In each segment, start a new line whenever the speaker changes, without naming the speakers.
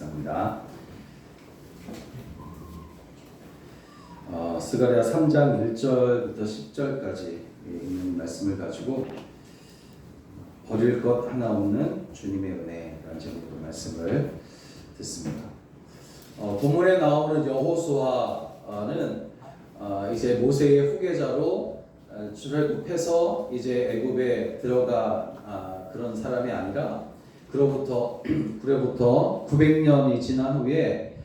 묵상합니다. 스가랴 3장 1절부터 10절까지 있는 말씀을 가지고 버릴 것 하나 없는 주님의 은혜라는 제목으로 말씀을 듣습니다. 본문에 나오는 여호수아는 이제 모세의 후계자로 출애굽해서 이제 애굽에 들어가 그런 사람이 아니라 그로부터 900년이 지난 후에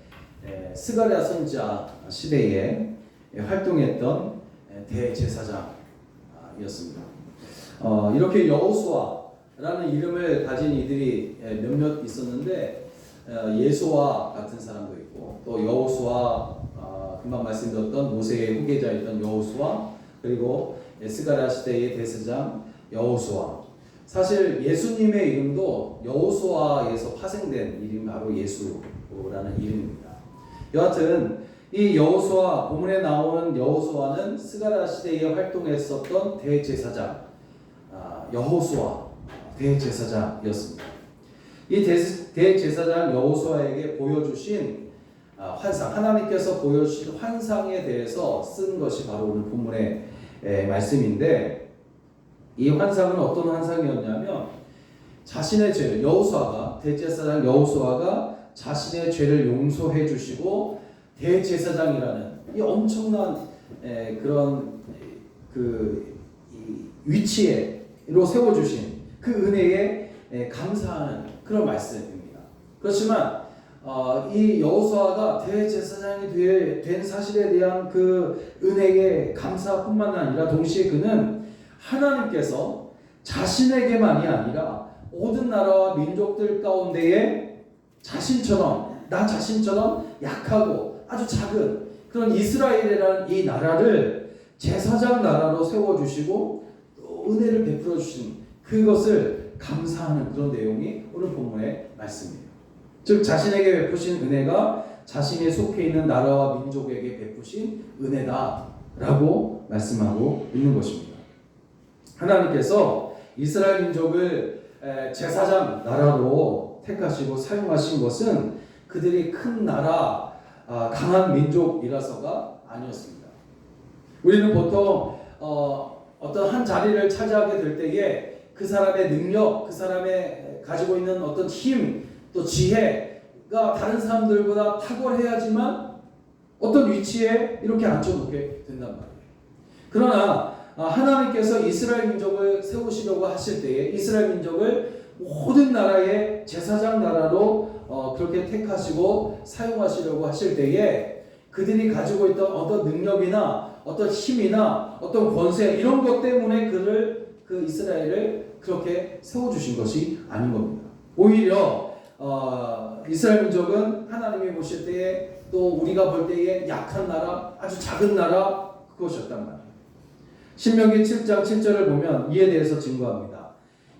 스가랴 선지자 시대에 활동했던 대제사장이었습니다. 이렇게 여호수아라는 이름을 가진 이들이 몇몇 있었는데 예수와 같은 사람도 있고 또 여호수아 금방 말씀드렸던 모세의 후계자였던 여호수아 그리고 스가랴 시대의 대제사장 여호수아 사실 예수님의 이름도 여호수아에서 파생된 이름이 바로 예수라는 이름입니다. 여하튼 이 여호수아 본문에 나오는 여호수아는 스가랴 시대에 활동했었던 대제사장 여호수아 대제사장이었습니다. 이 대제사장 여호수아에게 보여주신 환상 하나님께서 보여주신 환상에 대해서 쓴 것이 바로 오늘 본문의 말씀인데 이 환상은 어떤 환상이었냐면 자신의 죄를 여호수아가 대제사장 여호수아가 자신의 죄를 용서해 주시고 대제사장이라는 이 엄청난 그런 위치로 세워 주신 그 은혜에 감사하는 그런 말씀입니다. 그렇지만 이 여호수아가 대제사장이 된 사실에 대한 그 은혜의 감사뿐만 아니라 동시에 그는 하나님께서 자신에게만이 아니라 모든 나라와 민족들 가운데에 나 자신처럼 약하고 아주 작은 그런 이스라엘이라는 이 나라를 제사장 나라로 세워주시고 또 은혜를 베풀어 주신 그것을 감사하는 그런 내용이 오늘 본문의 말씀이에요. 즉 자신에게 베푸신 은혜가 자신이 속해 있는 나라와 민족에게 베푸신 은혜다라고 말씀하고 있는 것입니다. 하나님께서 이스라엘 민족을 제사장 나라로 택하시고 사용하신 것은 그들이 큰 나라, 강한 민족이라서가 아니었습니다. 우리는 보통 어떤 한 자리를 차지하게 될 때에 그 사람의 능력, 그 사람의 가지고 있는 어떤 힘, 또 지혜가 다른 사람들보다 탁월해야지만 어떤 위치에 이렇게 앉혀놓게 된단 말이에요. 그러나 하나님께서 이스라엘 민족을 세우시려고 하실 때에 이스라엘 민족을 모든 나라의 제사장 나라로 그렇게 택하시고 사용하시려고 하실 때에 그들이 가지고 있던 어떤 능력이나 어떤 힘이나 어떤 권세 이런 것 때문에 그 이스라엘을 그렇게 세워주신 것이 아닌 겁니다. 오히려 이스라엘 민족은 하나님이 보실 때에 또 우리가 볼 때에 약한 나라 아주 작은 나라 그것이었단 말이에요. 신명기 7장 7절을 보면 이에 대해서 증거합니다.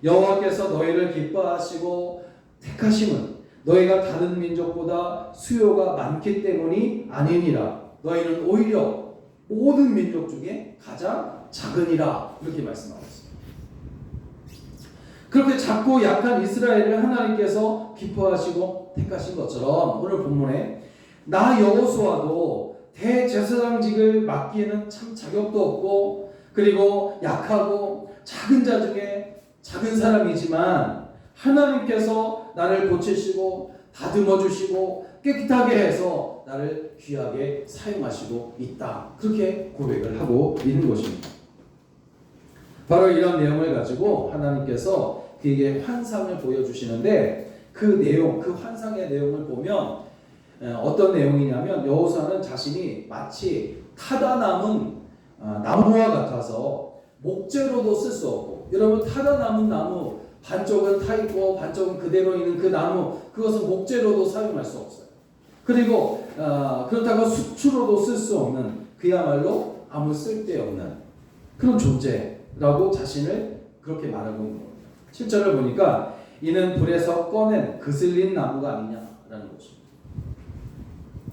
여호와께서 너희를 기뻐하시고 택하심은 너희가 다른 민족보다 수요가 많기 때문이 아니니라. 너희는 오히려 모든 민족 중에 가장 작으니라. 이렇게 말씀하고 있습니다. 그렇게 작고 약한 이스라엘을 하나님께서 기뻐하시고 택하신 것처럼 오늘 본문에 나 여호수아도 대제사장직을 맡기에는 참 자격도 없고 그리고 약하고 작은 자 중에 작은 사람이지만 하나님께서 나를 고치시고 다듬어 주시고 깨끗하게 해서 나를 귀하게 사용하시고 있다. 그렇게 고백을 하고 있는 것입니다. 바로 이런 내용을 가지고 하나님께서 그에게 환상을 보여주시는데 그 내용, 그 환상의 내용을 보면 어떤 내용이냐면 여호수아는 자신이 마치 타다 남은 나무와 같아서 목재로도 쓸 수 없고 여러분 타다 남은 나무 반쪽은 타 있고 반쪽은 그대로 있는 그 나무 그것은 목재로도 사용할 수 없어요. 그리고 그렇다고 수추로도 쓸 수 없는 그야말로 아무 쓸데없는 그런 존재라고 자신을 그렇게 말하고 있는 겁니다. 7절을 보니까 이는 불에서 꺼낸 그슬린 나무가 아니냐라는 것입니다.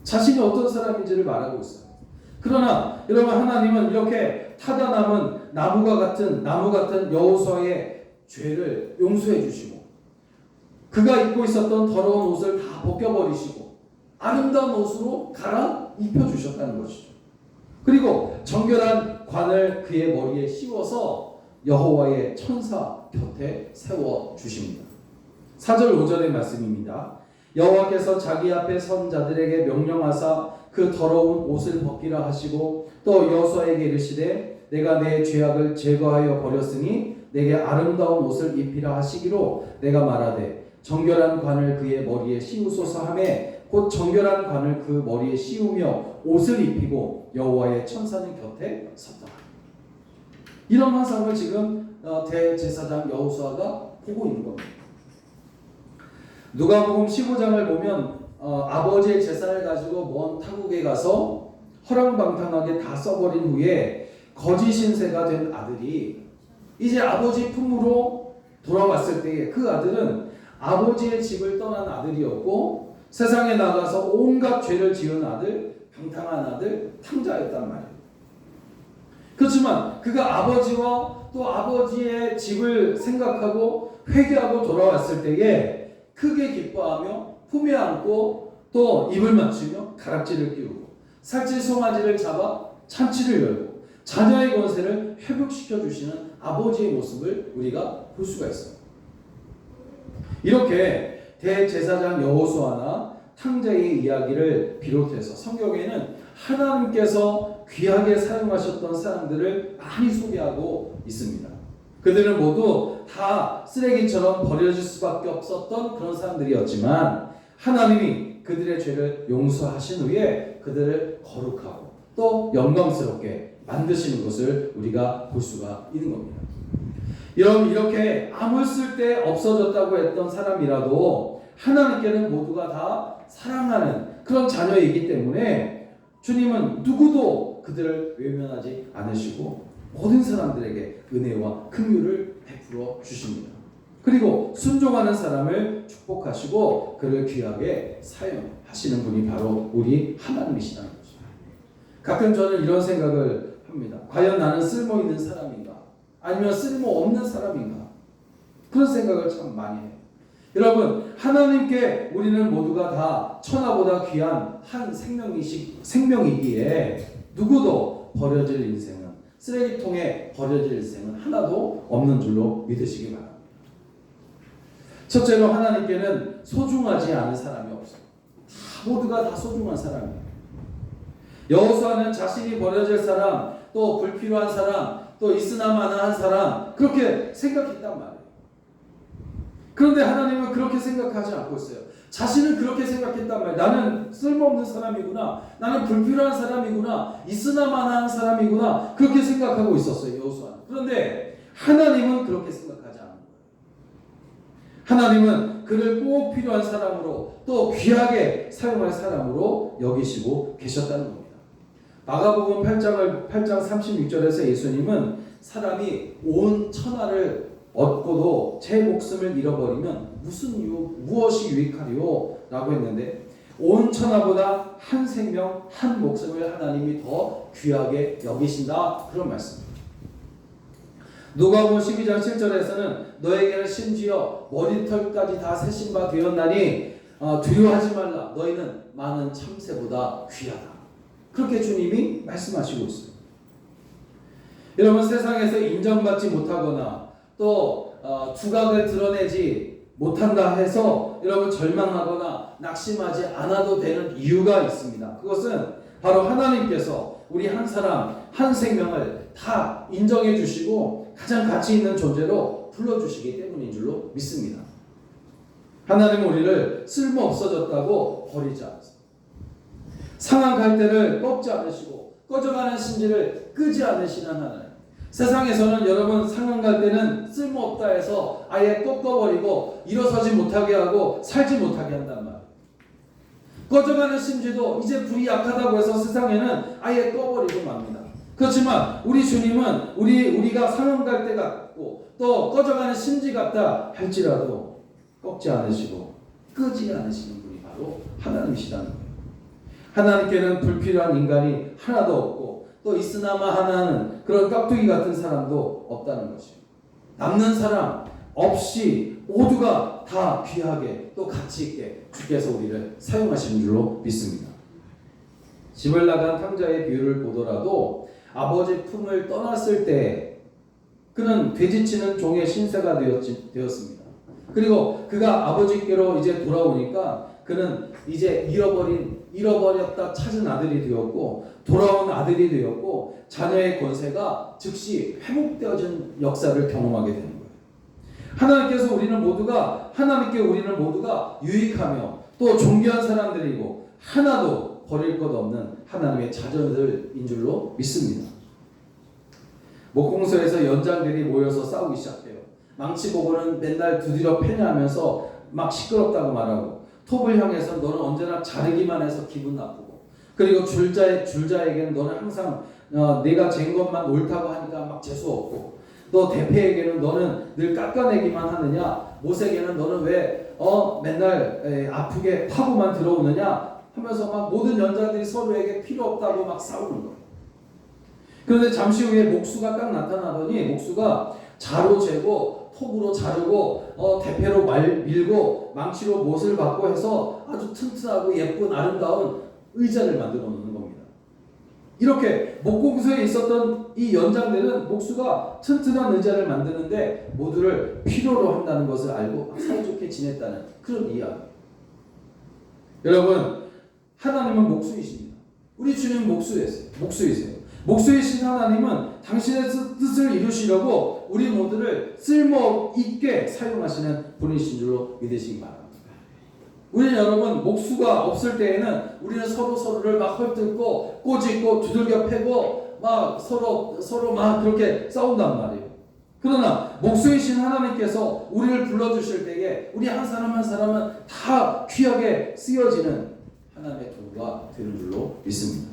자신이 어떤 사람인지를 말하고 있어요. 그러나 여러분 하나님은 이렇게 타다 남은 나무 같은 여호수아의 죄를 용서해 주시고 그가 입고 있었던 더러운 옷을 다 벗겨버리시고 아름다운 옷으로 갈아입혀 주셨다는 것이죠. 그리고 정결한 관을 그의 머리에 씌워서 여호와의 천사 곁에 세워 주십니다. 4절 5절의 말씀입니다. 여호와께서 자기 앞에 선 자들에게 명령하사 그 더러운 옷을 벗기라 하시고 또 여호수아에게 이르시되 내가 내 죄악을 제거하여 버렸으니 내게 아름다운 옷을 입히라 하시기로 내가 말하되 정결한 관을 그의 머리에 씌우소서 하매 곧 정결한 관을 그 머리에 씌우며 옷을 입히고 여호와의 천사는 곁에 섰다. 이런 환상을 지금 대제사장 여호수아가 보고 있는 겁니다. 누가복음 15장을 보면 아버지의 재산을 가지고 먼 타국에 가서 허랑방탕하게 다 써버린 후에 거짓 신세가 된 아들이 이제 아버지 품으로 돌아왔을 때에 그 아들은 아버지의 집을 떠난 아들이었고 세상에 나가서 온갖 죄를 지은 아들, 방탕한 아들, 탕자였단 말이에요. 그렇지만 그가 아버지와 또 아버지의 집을 생각하고 회개하고 돌아왔을 때에 크게 기뻐하며 품에 안고 또 입을 맞추며 가락지를 끼우고 살찔 송아지를 잡아 찬치를 열고 자녀의 권세를 회복시켜 주시는 아버지의 모습을 우리가 볼 수가 있어요. 이렇게 대제사장 여호수아나 탕자의 이야기를 비롯해서 성경에는 하나님께서 귀하게 사용하셨던 사람들을 많이 소개하고 있습니다. 그들은 모두 다 쓰레기처럼 버려질 수밖에 없었던 그런 사람들이었지만 하나님이 그들의 죄를 용서하신 후에 그들을 거룩하고 또 영광스럽게 만드시는 것을 우리가 볼 수가 있는 겁니다. 여러분, 이렇게 아무 쓸데 없어졌다고 했던 사람이라도 하나님께는 모두가 다 사랑하는 그런 자녀이기 때문에 주님은 누구도 그들을 외면하지 않으시고 모든 사람들에게 은혜와 긍휼을 베풀어 주십니다. 그리고 순종하는 사람을 축복하시고 그를 귀하게 사용하시는 분이 바로 우리 하나님이시라는 거죠. 가끔 저는 이런 생각을 합니다. 과연 나는 쓸모있는 사람인가? 아니면 쓸모없는 사람인가? 그런 생각을 참 많이 해요. 여러분, 하나님께 우리는 모두가 다 천하보다 귀한 한 생명이기에 누구도 버려질 인생은, 쓰레기통에 버려질 인생은 하나도 없는 줄로 믿으시기 바랍니다. 첫째로 하나님께는 소중하지 않은 사람이 없어요. 모두가 다 소중한 사람이에요. 여호수아는 자신이 버려질 사람, 또 불필요한 사람, 또 있으나마나한 사람 그렇게 생각했단 말이에요. 그런데 하나님은 그렇게 생각하지 않고 있어요. 자신은 그렇게 생각했단 말이에요. 나는 쓸모없는 사람이구나. 나는 불필요한 사람이구나. 있으나마나한 사람이구나. 그렇게 생각하고 있었어요. 여호수아는. 그런데 하나님은 그렇게 생각하지 않는 거예요. 하나님은 그를 꼭 필요한 사람으로 또 귀하게 사용할 사람으로 여기시고 계셨다는 겁니다. 마가복음 8장 36절에서 예수님은 사람이 온 천하를 얻고도 제 목숨을 잃어버리면 무엇이 유익하리요? 라고 했는데 온 천하보다 한 생명, 한 목숨을 하나님이 더 귀하게 여기신다. 그런 말씀입니다. 누가복음 12장 7절에서는 너에게는 심지어 머리털까지 다 세신 바 되었나니 두려워하지 말라. 너희는 많은 참새보다 귀하다. 그렇게 주님이 말씀하시고 있어요. 여러분, 세상에서 인정받지 못하거나 또 두각을 드러내지 못한다 해서 여러분 절망하거나 낙심하지 않아도 되는 이유가 있습니다. 그것은 바로 하나님께서 우리 한 사람 한 생명을 다 인정해 주시고 가장 가치 있는 존재로 불러주시기 때문인 줄로 믿습니다. 하나님은 우리를 쓸모없어졌다고 버리지 않습니다. 상한 갈대를 꺾지 않으시고 꺼져가는 심지를 끄지 않으시는 하나님. 세상에서는 여러분 상한 갈대는 쓸모없다 해서 아예 꺾어버리고 일어서지 못하게 하고 살지 못하게 한단 말이에요. 꺼져가는 심지도 이제 불이 약하다고 해서 세상에는 아예 꺼버리고 맙니다. 그렇지만 우리 주님은 우리가 상한 갈대 같고 또 꺼져가는 심지 같다 할지라도 꺾지 않으시고 끄지 않으시는 분이 바로 하나님이시라는 거예요. 하나님께는 불필요한 인간이 하나도 없고 또 있으나마 하나는 그런 깍두기 같은 사람도 없다는 것이에요. 남는 사람 없이 모두가 모두가 다 귀하게 또 가치 있게 주께서 우리를 사용하시는 줄로 믿습니다. 집을 나간 탕자의 비유를 보더라도 아버지 품을 떠났을 때 그는 돼지치는 종의 신세가 되었습니다. 그리고 그가 아버지께로 이제 돌아오니까 그는 이제 잃어버렸다 찾은 아들이 되었고 돌아온 아들이 되었고 자녀의 권세가 즉시 회복되어진 역사를 경험하게 되는 거예요. 하나님께 우리는 모두가 유익하며 또 존귀한 사람들이고 하나도 버릴 것 없는 하나님의 자녀들인 줄로 믿습니다. 목공소에서 연장들이 모여서 싸우기 시작해요. 망치 보고는 맨날 두드려 패냐하면서 막 시끄럽다고 말하고 톱을 향해서 너는 언제나 자르기만 해서 기분 나쁘고 그리고 줄자에게는 너는 항상 내가 잰 것만 옳다고 하니까 막 재수 없고 또 대패에게는 너는 늘 깎아내기만 하느냐 못에게는 너는 왜 맨날 아프게 파고만 들어오느냐 하면서 막 모든 연자들이 서로에게 필요 없다고 막 싸우는 거예요. 그런데 잠시 후에 목수가 딱 나타나더니 목수가 자로 재고 톱으로 자르고 대패로 밀고 망치로 못을 받고 해서 아주 튼튼하고 예쁜 아름다운 의자를 만들어 놓는 겁니다. 이렇게 목공소에 있었던 이 연장들은 목수가 튼튼한 의자를 만드는데 모두를 필요로 한다는 것을 알고 사이좋게 지냈다는 그런 이야기. 여러분, 하나님은 목수이십니다. 우리 주님 목수이세요. 목수이신 하나님은 당신의 뜻을 이루시려고 우리 모두를 쓸모있게 사용하시는 분이신 줄로 믿으시기 바랍니다. 우리는 여러분 목수가 없을 때에는 우리는 서로를 막 헐뜯고 꼬집고 두들겨 패고 막 서로 막 그렇게 싸운단 말이에요. 그러나 목수이신 하나님께서 우리를 불러주실 때에 우리 한 사람 한 사람은 다 귀하게 쓰여지는 하나님의 도구가 되는 줄로 믿습니다.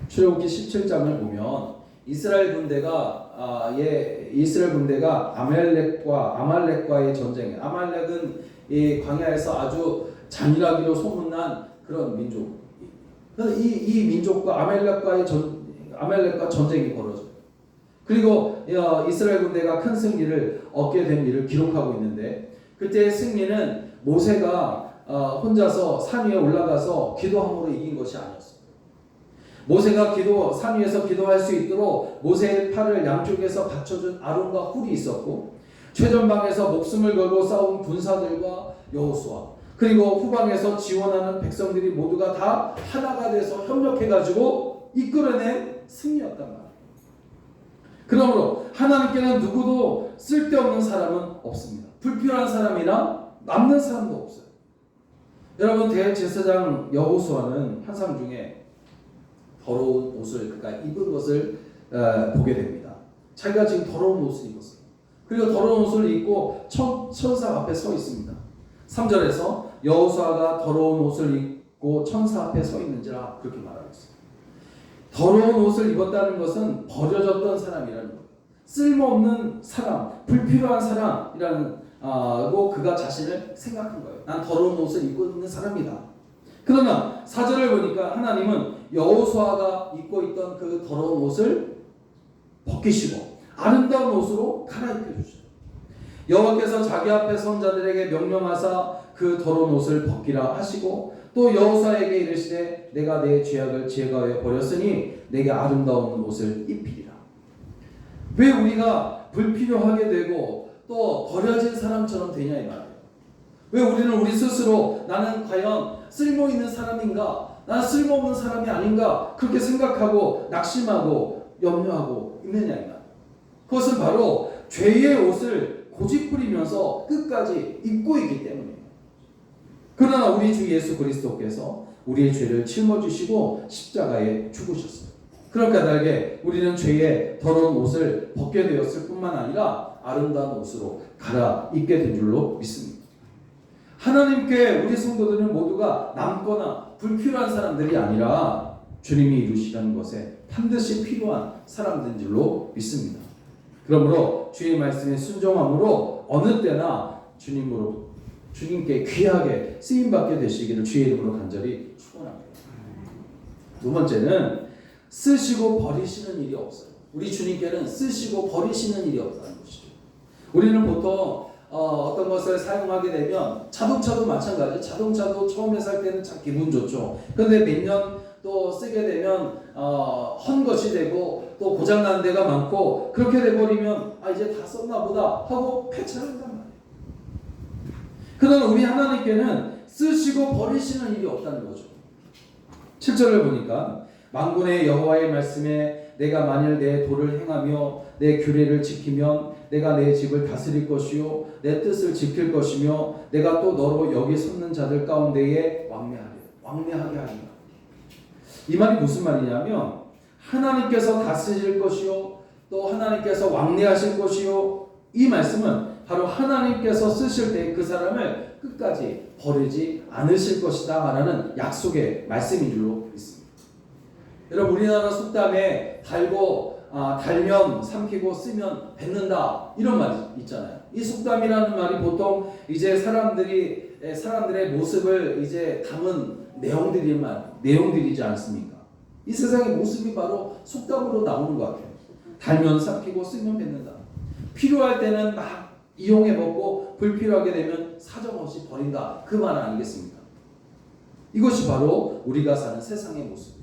출애굽기 17장을 보면 이스라엘 군대가 아말렉과의 전쟁에 아말렉은 이 광야에서 아주 잔인하기로 소문난 그런 민족. 그래서 이 민족과 아말렉과 전쟁이 벌어져요. 그리고 이스라엘 군대가 큰 승리를 얻게 된 일을 기록하고 있는데 그때의 승리는 모세가 혼자서 산 위에 올라가서 기도함으로 이긴 것이 아니었어요. 모세가 산 위에서 기도할 수 있도록 모세의 팔을 양쪽에서 받쳐준 아론과 훌이 있었고 최전방에서 목숨을 걸고 싸운 군사들과 여호수아 그리고 후방에서 지원하는 백성들이 모두가 다 하나가 돼서 협력해가지고 이끌어낸 승리였단 말이에요. 그러므로 하나님께는 누구도 쓸데없는 사람은 없습니다. 불필요한 사람이나 남는 사람도 없어요. 여러분 대제사장 여호수아는 환상 중에 더러운 옷을 그러니까 입은 것을 보게 됩니다. 자기가 지금 더러운 옷을 입었어요. 그리고 더러운 옷을 입고 천사 앞에 서 있습니다. 3절에서 여호수아가 더러운 옷을 입고 천사 앞에 서 있는지라 그렇게 말하고 있어요. 더러운 옷을 입었다는 것은 버려졌던 사람이라는 거예요. 쓸모없는 사람, 불필요한 사람이라는 그가 자신을 생각한 거예요. 난 더러운 옷을 입고 있는 사람이다. 그러나 4절을 보니까 하나님은 여호수아가 입고 있던 그 더러운 옷을 벗기시고 아름다운 옷으로 갈아입혀 주셔요. 여호와께서 자기 앞에 선 자들에게 명령하사 그 더러운 옷을 벗기라 하시고 또 여호수아에게 이르시되 내가 내 죄악을 제거하여 버렸으니 내게 아름다운 옷을 입히리라. 왜 우리가 불필요하게 되고 또 버려진 사람처럼 되냐 이 말이에요. 왜 우리는 우리 스스로 나는 과연 쓸모있는 사람인가? 나는 쓸모없는 사람이 아닌가? 그렇게 생각하고 낙심하고 염려하고 있느냐 이 말이에요. 그것은 바로 죄의 옷을 고집부리면서 끝까지 입고 있기 때문이에요. 그러나 우리 주 예수 그리스도께서 우리의 죄를 짊어지시고 십자가에 죽으셨어요. 그럴 까닭에 우리는 죄의 더러운 옷을 벗게 되었을 뿐만 아니라 아름다운 옷으로 갈아입게 된 줄로 믿습니다. 하나님께 우리 성도들은 모두가 남거나 불필요한 사람들이 아니라 주님이 이루시라는 것에 반드시 필요한 사람들인 줄로 믿습니다. 그러므로 주의 말씀에 순종함으로 어느 때나 주님께 귀하게 쓰임받게 되시기를 주의 이름으로 간절히 축원합니다. 두 번째는 쓰시고 버리시는 일이 없어요. 우리 주님께는 쓰시고 버리시는 일이 없다는 것이죠. 우리는 보통 어떤 것을 사용하게 되면 자동차도 마찬가지. 자동차도 처음에 살 때는 참 기분 좋죠. 그런데 몇 년 또 쓰게 되면 헌 것이 되고 또 고장난 데가 많고 그렇게 돼버리면 이제 다 썼나 보다 하고 폐차를 한단 말이에요. 그러나 우리 하나님께는 쓰시고 버리시는 일이 없다는 거죠. 7절을 보니까 만군의 여호와의 말씀에 내가 만일 내 도를 행하며 내 규례를 지키면 내가 내 집을 다스릴 것이요 내 뜻을 지킬 것이며 내가 또 너로 여기 섰는 자들 가운데에 왕래하게 하리라. 이 말이 무슨 말이냐면 하나님께서 다스릴 것이요 또 하나님께서 왕래하실 것이요, 이 말씀은 바로 하나님께서 쓰실 때 그 사람을 끝까지 버리지 않으실 것이다 라는 약속의 말씀인 줄로 믿습니다. 여러분, 우리나라 속담에 달면 삼키고 쓰면 뱉는다 이런 말이 있잖아요. 이 속담이라는 말이 보통 이제 사람들의 모습을 이제 담은 내용들이지 않습니까? 이 세상의 모습이 바로 속담으로 나오는 것 같아요. 달면 삼키고 쓰면 뱉는다. 필요할 때는 막 이용해 먹고 불필요하게 되면 사정없이 버린다. 그 말 아니겠습니까? 이것이 바로 우리가 사는 세상의 모습이에요.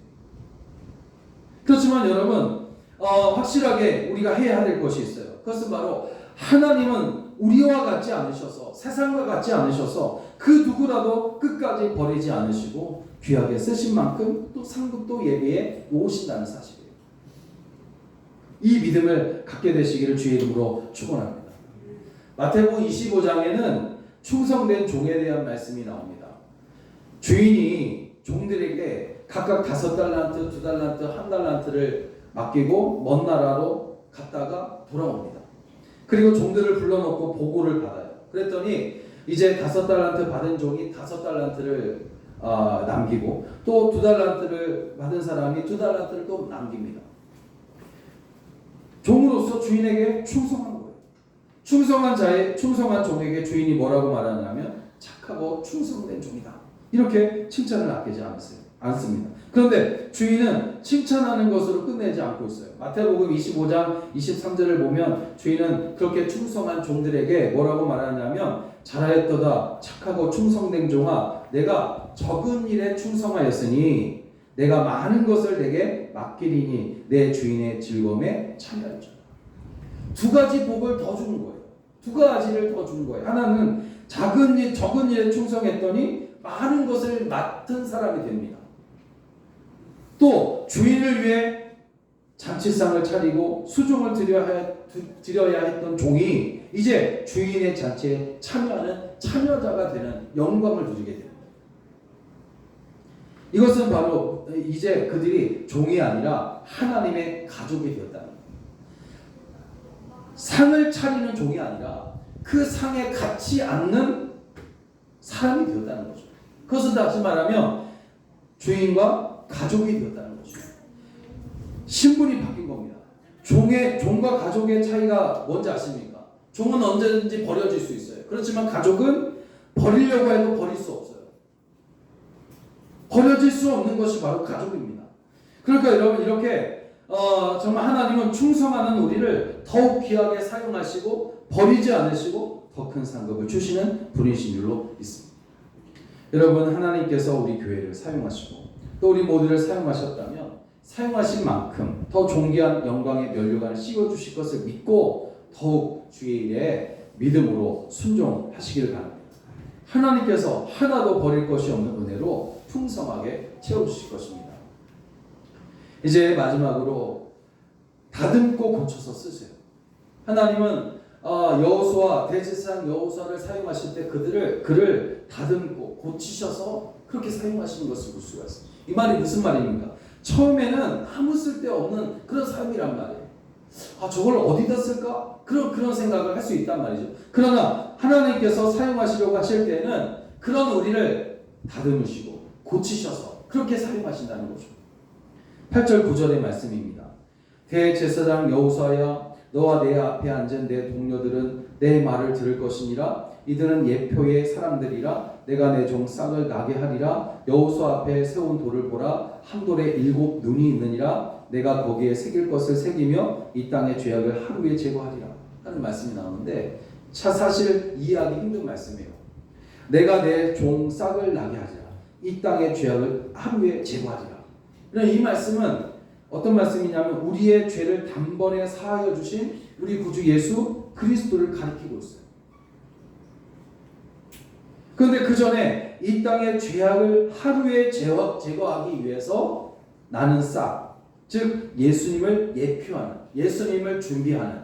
그렇지만 여러분, 확실하게 우리가 해야 될 것이 있어요. 그것은 바로 하나님은 우리와 같지 않으셔서, 세상과 같지 않으셔서 그 누구라도 끝까지 버리지 않으시고 귀하게 쓰신 만큼 또 상급도 예비해 놓으신다는 사실이에요. 이 믿음을 갖게 되시기를 주의 이름으로 축원합니다. 마태복음 25장에는 충성된 종에 대한 말씀이 나옵니다. 주인이 종들에게 각각 5달란트, 2달란트, 1달란트를 맡기고 먼 나라로 갔다가 돌아옵니다. 그리고 종들을 불러놓고 보고를 받아요. 그랬더니 이제 5달란트 받은 종이 5달란트를 남기고 또 2달란트를 받은 사람이 2달란트를 또 남깁니다. 종으로서 주인에게 충성한 거예요. 충성한 종에게 주인이 뭐라고 말하냐면 착하고 충성된 종이다. 이렇게 칭찬을 아끼지 않습니다. 그런데 주인은 칭찬하는 것으로 끝내지 않고 있어요. 마태복음 25장 23절을 보면 주인은 그렇게 충성한 종들에게 뭐라고 말하냐면 잘하였도다 착하고 충성된 종아, 내가 적은 일에 충성하였으니 내가 많은 것을 내게 맡기리니 내 주인의 즐거움에 참여하리라. 2가지 복을 더 주는 거예요. 2가지를 더 주는 거예요. 하나는 적은 일에 충성했더니 많은 것을 맡은 사람이 됩니다. 또 주인을 위해 잔치상을 차리고 수종을 드려야 했던 종이 이제 주인의 잔치에 참여하는 참여자가 되는 영광을 누리게 됩니다. 이것은 바로 이제 그들이 종이 아니라 하나님의 가족이 되었다는 거예요. 상을 차리는 종이 아니라 그 상에 갇지 않는 사람이 되었다는 거죠. 그것은 다시 말하면 주인과 가족이 되었다는 거죠. 신분이 바뀐 겁니다. 종과 가족의 차이가 뭔지 아십니까? 종은 언제든지 버려질 수 있어요. 그렇지만 가족은 버리려고 해도 버릴 수 없어요. 버려질 수 없는 것이 바로 가족입니다. 그러니까 여러분, 이렇게 정말 하나님은 충성하는 우리를 더욱 귀하게 사용하시고 버리지 않으시고 더 큰 상급을 주시는 분이신 줄로 믿습니다. 여러분, 하나님께서 우리 교회를 사용하시고 또 우리 모두를 사용하셨다면 사용하신 만큼 더 존귀한 영광의 면류관을 씌워주실 것을 믿고 더욱 주의 일에 믿음으로 순종하시기를 바랍니다. 하나님께서 하나도 버릴 것이 없는 은혜로 풍성하게 채워주실 것입니다. 이제 마지막으로 다듬고 고쳐서 쓰세요. 하나님은 여호수아, 대제사장 여호수아를 사용하실 때 그를 다듬고 고치셔서 그렇게 사용하시는 것을 볼 수가 있어요. 이 말이 무슨 말입니까? 처음에는 아무 쓸데없는 그런 삶이란 말이에요. 저걸 어디다 쓸까? 그런 생각을 할 수 있단 말이죠. 그러나 하나님께서 사용하시려고 하실 때는 그런 우리를 다듬으시고 고치셔서 그렇게 사용하신다는 거죠. 8절 9절의 말씀입니다. 대제사장 여호수아야, 너와 내 앞에 앉은 내 동료들은 내 말을 들을 것이니라. 이들은 예표의 사람들이라. 내가 내 종 싹을 나게 하리라. 여호수아 앞에 세운 돌을 보라. 한 돌에 7 눈이 있느니라. 내가 거기에 새길 것을 새기며 이 땅의 죄악을 하루에 제거하리라 하는 말씀이 나오는데, 사실 이해하기 힘든 말씀이에요. 내가 내 종 싹을 나게 하리라. 이 땅의 죄악을 하루에 제거하리라. 이 말씀은 어떤 말씀이냐면 우리의 죄를 단번에 사하여 주신 우리 구주 예수 그리스도를 가리키고 있어요. 그런데 그 전에 이 땅의 죄악을 하루에 제거하기 위해서 나는 싹, 즉 예수님을 예표하는, 예수님을 준비하는,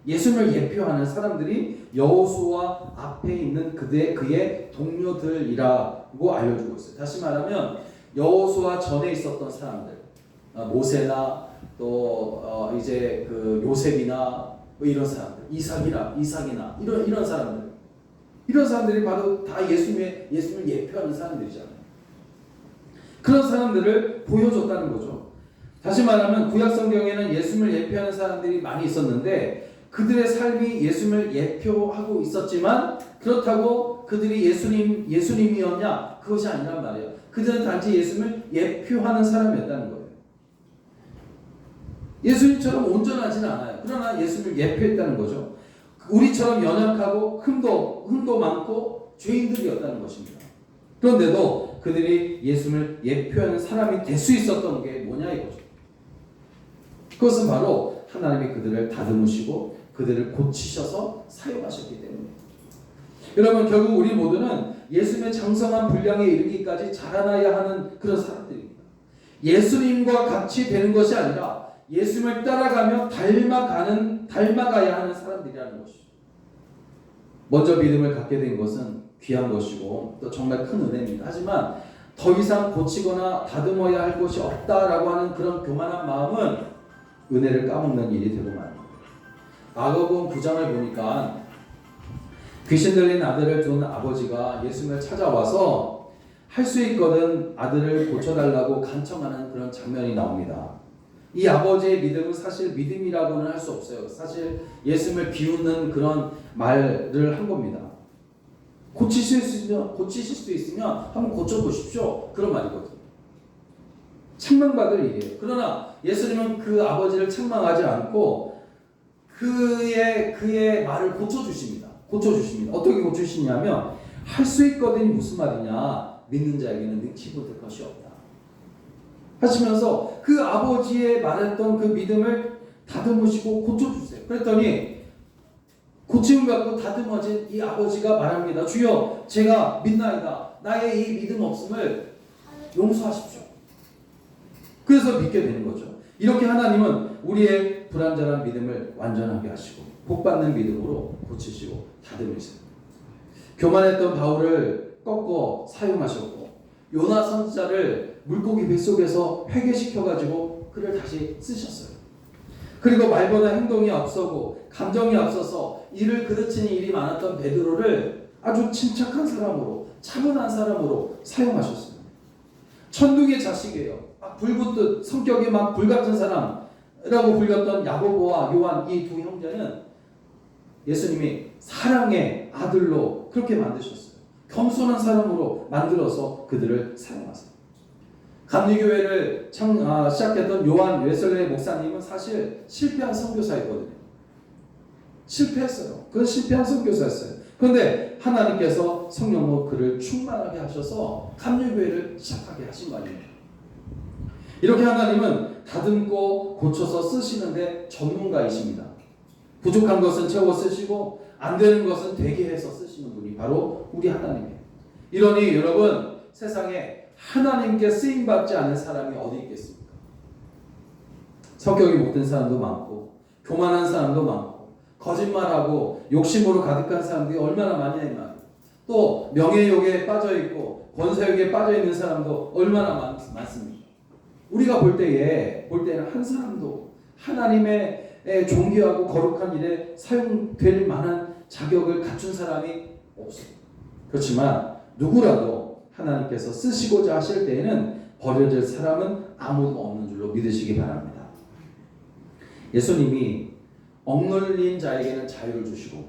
예수님을 예표하는 사람들이 여호수아 앞에 있는 그의 동료들이라고 알려주고 있어요. 다시 말하면 여호수아 전에 있었던 사람들, 모세나 또 이제 그 요셉이나 뭐 이런 사람들, 이삭이나 이런 사람들, 이런 사람들이 바로 다 예수님을 예표하는 사람들이잖아요. 그런 사람들을 보여줬다는 거죠. 다시 말하면 구약 성경에는 예수님을 예표하는 사람들이 많이 있었는데 그들의 삶이 예수님을 예표하고 있었지만 그렇다고 그들이 예수님이었냐? 그것이 아니란 말이에요. 그들은 단지 예수님을 예표하는 사람이었다는 거예요. 예수님처럼 온전하지는 않아요. 그러나 예수님을 예표했다는 거죠. 우리처럼 연약하고 흠도 많고 죄인들이었다는 것입니다. 그런데도 그들이 예수님을 예표하는 사람이 될 수 있었던 게 뭐냐 이거죠. 그것은 바로 하나님이 그들을 다듬으시고 그들을 고치셔서 사용하셨기 때문입니다. 여러분, 결국 우리 모두는 예수님의 장성한 분량에 이르기까지 자라나야 하는 그런 사람들입니다. 예수님과 같이 되는 것이 아니라 예수님을 따라가며 닮아가야 하는 사람들이라는 것이죠. 먼저 믿음을 갖게 된 것은 귀한 것이고 또 정말 큰 은혜입니다. 하지만 더 이상 고치거나 다듬어야 할 것이 없다라고 하는 그런 교만한 마음은 은혜를 까먹는 일이 되고 말입니다. 마가복음 9장을 보니까 귀신 들린 아들을 둔 아버지가 예수님을 찾아와서 할 수 있거든 아들을 고쳐달라고 간청하는 그런 장면이 나옵니다. 이 아버지의 믿음은 사실 믿음이라고는 할 수 없어요. 사실 예수님을 비웃는 그런 말을 한 겁니다. 고치실 수 있으면 한번 고쳐보십시오. 그런 말이거든요. 책망받을 일이에요. 그러나 예수님은 그 아버지를 책망하지 않고 그의 말을 고쳐주십니다. 어떻게 고쳐주시냐면 할 수 있거든이 무슨 말이냐? 믿는 자에게는 능치 못할 것이 없다. 하시면서 그 아버지의 말했던 그 믿음을 다듬으시고 고쳐주세요. 그랬더니 고침을 받고 다듬어진 이 아버지가 말합니다. 주여, 제가 믿나이다. 나의 이 믿음 없음을 용서하십시오. 그래서 믿게 되는 거죠. 이렇게 하나님은 우리의 불완전한 믿음을 완전하게 하시고 복받는 믿음으로 고치시고 다듬으세요. 교만했던 바울을 꺾어 사용하셨고 요나 선지자를 물고기 뱃속에서 회개시켜가지고 그를 다시 쓰셨어요. 그리고 말보다 행동이 앞서고 감정이 앞서서 일을 그르치는 일이 많았던 베드로를 아주 침착한 사람으로, 차분한 사람으로 사용하셨어요. 천둥의 자식이에요. 불붙듯 성격이 막 불같은 사람이라고 불렸던 야고보와 요한, 이 두 형제는 예수님이 사랑의 아들로 그렇게 만드셨어요. 겸손한 사람으로 만들어서 그들을 사용하세요. 감리교회를 시작했던 요한 웨슬레 목사님은 사실 실패한 선교사였거든요. 실패했어요. 그건 실패한 선교사였어요. 그런데 하나님께서 성령으로 그를 충만하게 하셔서 감리교회를 시작하게 하신 거 아닙니까? 이렇게 하나님은 다듬고 고쳐서 쓰시는데 전문가이십니다. 부족한 것은 채워 쓰시고 안 되는 것은 되게 해서 쓰시는 분이 바로 우리 하나님이에요. 이러니 여러분, 세상에 하나님께 쓰임받지 않은 사람이 어디 있겠습니까? 성격이 못된 사람도 많고 교만한 사람도 많고 거짓말하고 욕심으로 가득한 사람들이 얼마나 많냐면 또 명예욕에 빠져있고 권세욕에 빠져있는 사람도 얼마나 많습니까? 우리가 볼 때는 한 사람도 하나님의 존귀하고 거룩한 일에 사용될 만한 자격을 갖춘 사람이 없어요. 그렇지만 누구라도 하나님께서 쓰시고자 하실 때에는 버려질 사람은 아무도 없는 줄로 믿으시기 바랍니다. 예수님이 억눌린 자에게는 자유를 주시고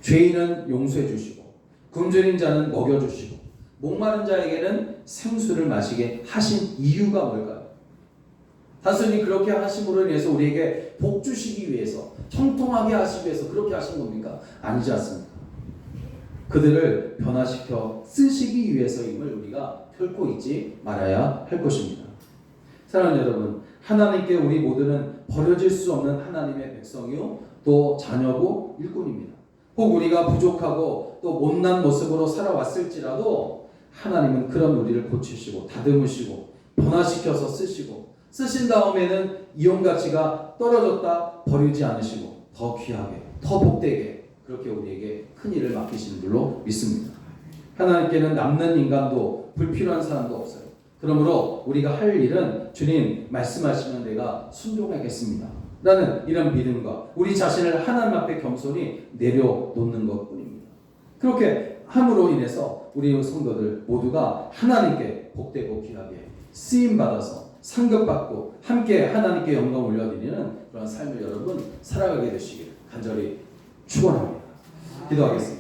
죄인은 용서해 주시고 굶주린 자는 먹여주시고 목마른 자에게는 생수를 마시게 하신 이유가 뭘까요? 단순히 그렇게 하심으로 인해서 우리에게 복 주시기 위해서 형통하게 하시기 위해서 그렇게 하신 겁니까? 아니지 않습니까? 그들을 변화시켜 쓰시기 위해서임을 우리가 결코 잊지 말아야 할 것입니다. 사랑하는 여러분, 하나님께 우리 모두는 버려질 수 없는 하나님의 백성이요 또 자녀고 일꾼입니다. 혹 우리가 부족하고 또 못난 모습으로 살아왔을지라도 하나님은 그런 우리를 고치시고 다듬으시고 변화시켜서 쓰신 다음에는 이용가치가 떨어졌다 버리지 않으시고 더 귀하게 더 복되게 그렇게 우리에게 큰 일을 맡기시는 줄로 믿습니다. 하나님께는 남는 인간도 불필요한 사람도 없어요. 그러므로 우리가 할 일은 주님 말씀하시면 내가 순종하겠습니다 라는 이런 믿음과 우리 자신을 하나님 앞에 겸손히 내려놓는 것뿐입니다. 그렇게 함으로 인해서 우리 성도들 모두가 하나님께 복되고 귀하게 쓰임받아서 상급받고 함께 하나님께 영광 올려드리는 그런 삶을 여러분 살아가게 되시길 간절히 축원합니다. 기도하겠습니다.